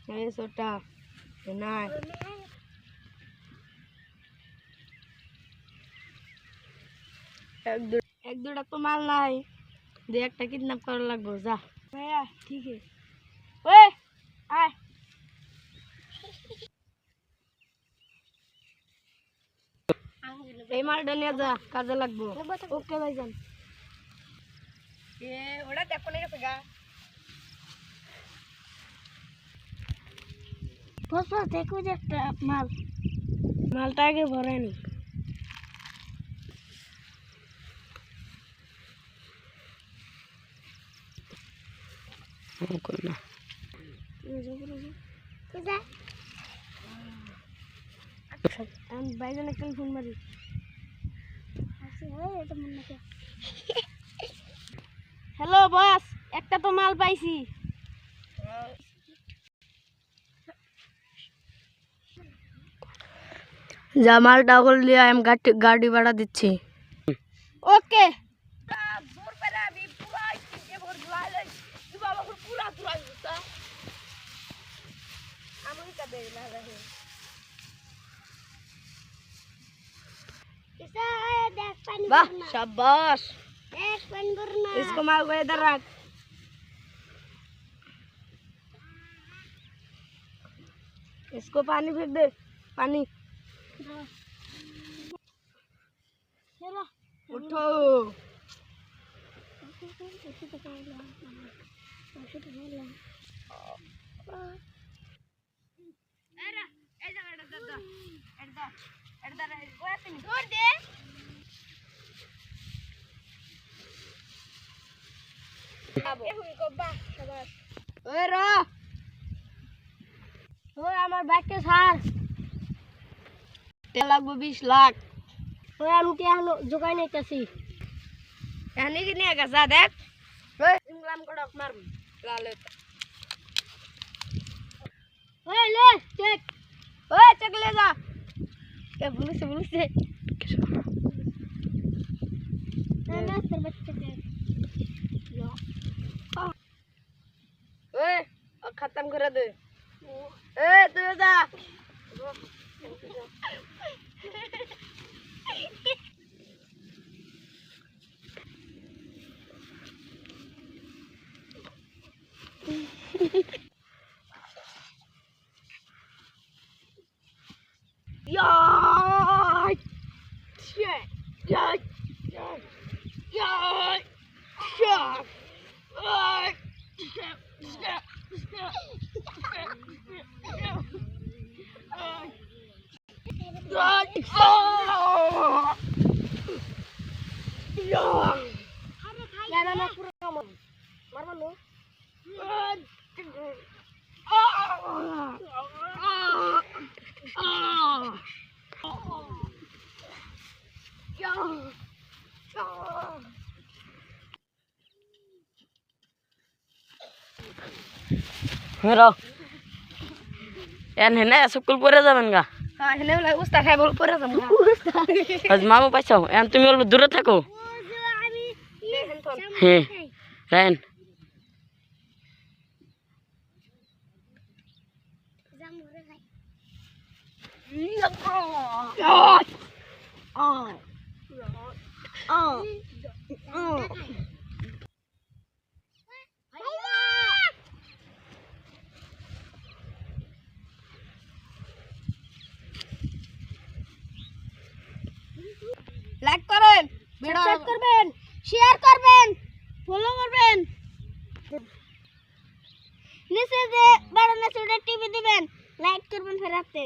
এই ছোটা নাই এক দুটা তো মাল নাই দে একটা কিডন্যাপ করা লাগবো যা ভাইয়া ঠিক আছে ওই আয় এই মালটা নিয়ে যা কাজে লাগবো ওকে ভাইজান ওটা দেখো না গেছে গা বস দেখো যে একটা মালটা আগে ভরায়নি ভাইজান একটা ফোন মারি হ্যালো বস একটা তো মাল পাইছি যা মালটা করলে আমি গাড়ি ভাড়া দিচ্ছি ওকে वाह शाबाश इसको मार को इधर रख इसको पानी फेंक दे पानी उठो আমার বাইকটা ছাড় তেল লাগবে 20 লাখ ওই আমি কি এখন জোগাই নিতেছি এখানে কি নিয়ে গেছা দেখ ওই ইংলাম কড়ক মার লালে ওই লে চেক ওই চেক ले जा কে পুলিশ না তোর বাচ্চা কে ओए खत्म कर दे ए तू जा या shit या हेलो यार हेने स्कूल पढ़े जाबेन गা হ্যাঁ হেনে বলে উস্তা খাই বল পড়ে যাম গা আজ মামু পাইছো এখন তুমি বল দূরে থাকো হ্যাঁ রাইন জাম ঘরে খাই লাইক করেন সাবস্ক্রাইব করবেন শেয়ার করবেন ফলো করবেন নিচে যে বাটনে টিপে দিবেন লাইক করবেন ফেরাতে